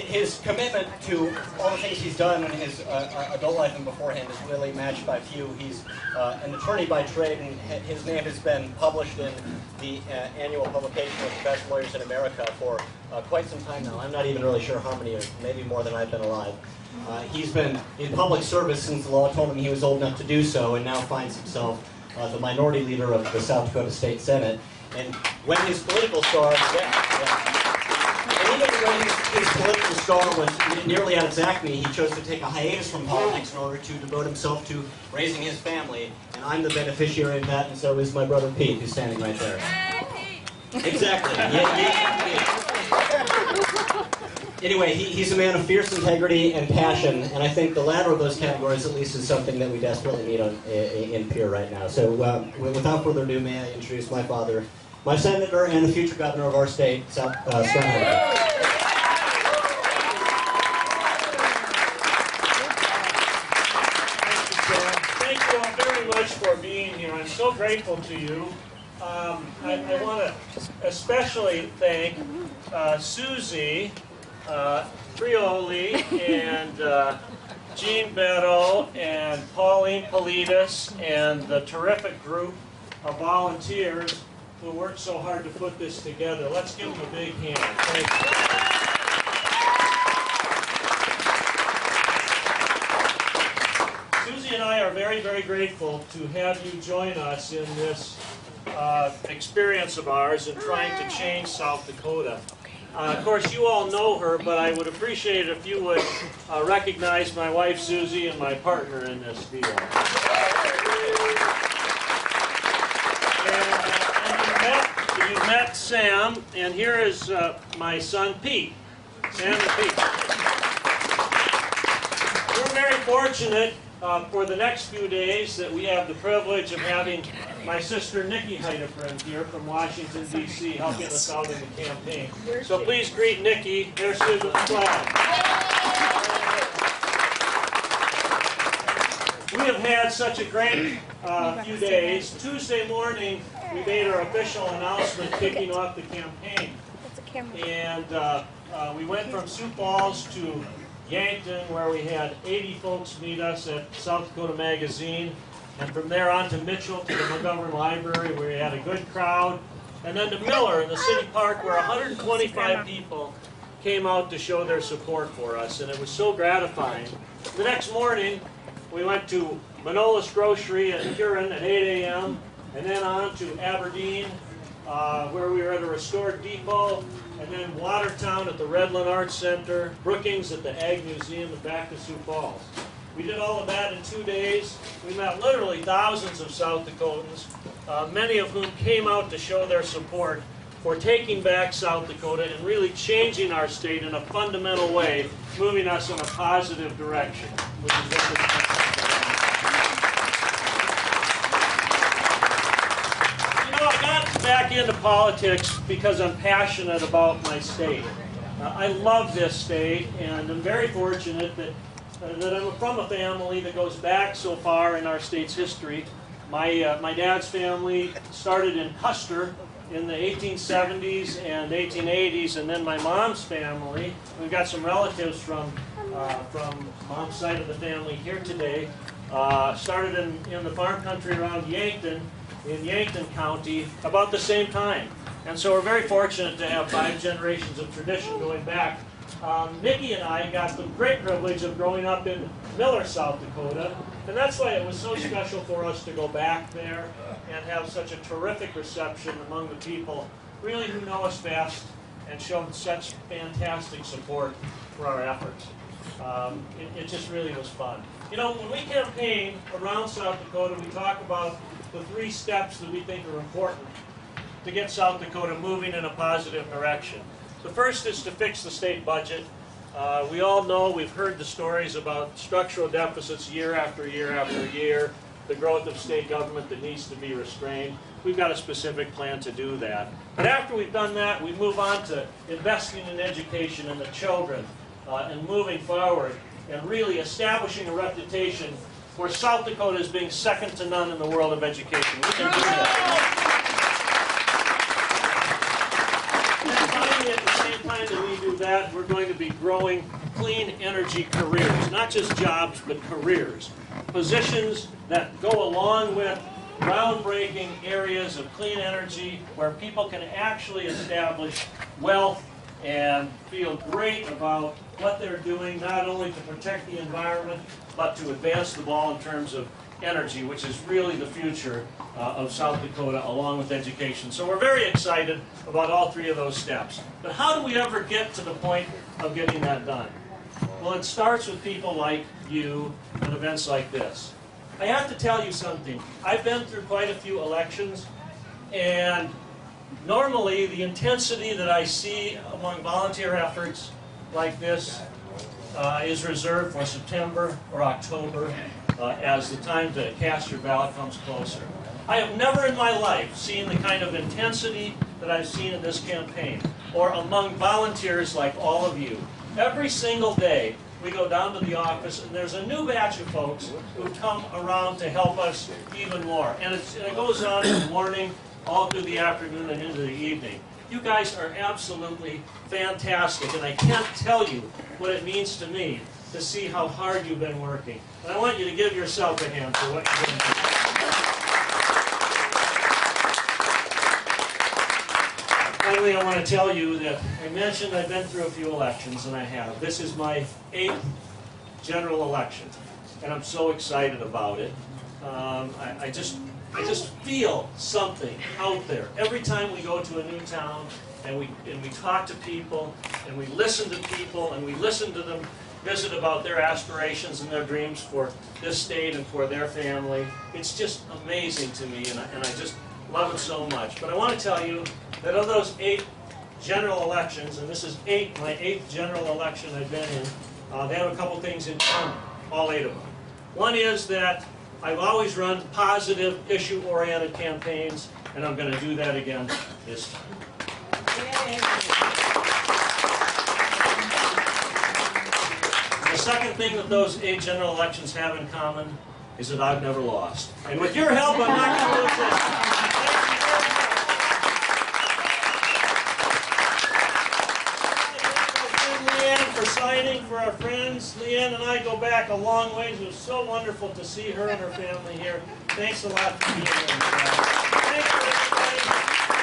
his commitment to all the things he's done in his adult life and beforehand is really matched by few. He's an attorney by trade, and his name has been published in the annual publication of the best lawyers in America for quite some time now. I'm not even really sure how many years, maybe more than I've been alive. He's been in public service since the law told him he was old enough to do so, and now finds himself the minority leader of the South Dakota State Senate. And when his political star, and even when his political star was nearly at its acme, he chose to take a hiatus from politics in order to devote himself to raising his family. And I'm the beneficiary of that, and so is my brother Pete, who's standing right there. Exactly. Anyway, he's a man of fierce integrity and passion, and I think the latter of those categories, at least, is something that we desperately need in Pierre right now. So, without further ado, may I introduce my father, my senator, and the future governor of our state, Scott Henry. Thank you all very much for being here. I'm so grateful to you. I want to especially thank Susie Trioli and Jean Beto and Pauline Politis and the terrific group of volunteers who worked so hard to put this together. Let's give them a big hand. Thank you. Susie and I are very, very grateful to have you join us in this experience of ours in trying to change South Dakota. Of course, you all know her, but I would appreciate it if you would recognize my wife, Susie, and my partner in this deal. And you've met Sam, and here is my son, Pete. Sam and Pete. We're very fortunate for the next few days that we have the privilege of having my sister Nikki Heidefriend here from Washington, D.C. helping us out in the campaign. So please greet Nikki. There's Susan with the flag. We have had such a great few days. Tuesday morning, we made our official announcement kicking off the campaign. And we went from Sioux Falls to Yankton, where we had 80 folks meet us at South Dakota Magazine, and from there on to Mitchell to the Montgomery Library, where we had a good crowd, and then to Miller in the city park, where 125 people came out to show their support for us, and it was so gratifying. The next morning, we went to Manola's Grocery at Huron at 8 a.m., and then on to Aberdeen, where we were at a restored depot, and then Watertown at the Redland Arts Center, Brookings at the Ag Museum, and back to Sioux Falls. We did all of that in 2 days. We met literally thousands of South Dakotans, many of whom came out to show their support for taking back South Dakota and really changing our state in a fundamental way, moving us in a positive direction, which is what this back into politics because I'm passionate about my state. I love this state, and I'm very fortunate that I'm from a family that goes back so far in our state's history. My dad's family started in Custer in the 1870s and 1880s, and then my mom's family, we've got some relatives from mom's side of the family here today, started in the farm country around Yankton, in Yankton County, about the same time. And so we're very fortunate to have 5 generations of tradition going back. Nikki and I got the great privilege of growing up in Miller, South Dakota, and that's why it was so special for us to go back there and have such a terrific reception among the people, really who know us best and showed such fantastic support for our efforts. It just really was fun. You know, when we campaign around South Dakota, we talk about the 3 steps that we think are important to get South Dakota moving in a positive direction. The first is to fix the state budget. We all know, we've heard the stories about structural deficits year after year after year, the growth of state government that needs to be restrained. We've got a specific plan to do that. But after we've done that, we move on to investing in education and the children and moving forward and really establishing a reputation for South Dakota as being second to none in the world of education. We can do that. And finally, at the same time that we do that, we're going to be growing clean energy careers, not just jobs, but careers. Positions that go along with groundbreaking areas of clean energy where people can actually establish wealth and feel great about what they're doing, not only to protect the environment, but to advance the ball in terms of energy, which is really the future of South Dakota, along with education. So we're very excited about all three of those steps. But how do we ever get to the point of getting that done? Well, it starts with people like you and events like this. I have to tell you something. I've been through quite a few elections, and normally the intensity that I see among volunteer efforts like this is reserved for September or October as the time to cast your ballot comes closer. I have never in my life seen the kind of intensity that I've seen in this campaign, or among volunteers like all of you. Every single day we go down to the office and there's a new batch of folks who come around to help us even more. And it goes on in the morning, all through the afternoon and into the evening. You guys are absolutely fantastic, and I can't tell you what it means to me to see how hard you've been working. And I want you to give yourself a hand for what you've been doing. Finally, I want to tell you that I mentioned I've been through a few elections, and I have. This is my 8th general election, and I'm so excited about it. I just feel something out there. Every time we go to a new town and we talk to people and we listen to people and we listen to them visit about their aspirations and their dreams for this state and for their family, it's just amazing to me, and I just love it so much. But I want to tell you that of those 8 general elections, and this is my 8th general election I've been in, they have a couple things in common, all 8 of them. One is that I've always run positive, issue-oriented campaigns, and I'm going to do that again this time. The second thing that those 8 general elections have in common is that I've never lost. And with your help, I'm not going to lose this time. For signing for our friends. Leanne and I go back a long ways. It was so wonderful to see her and her family here. Thanks a lot for being here. Thank you, everybody.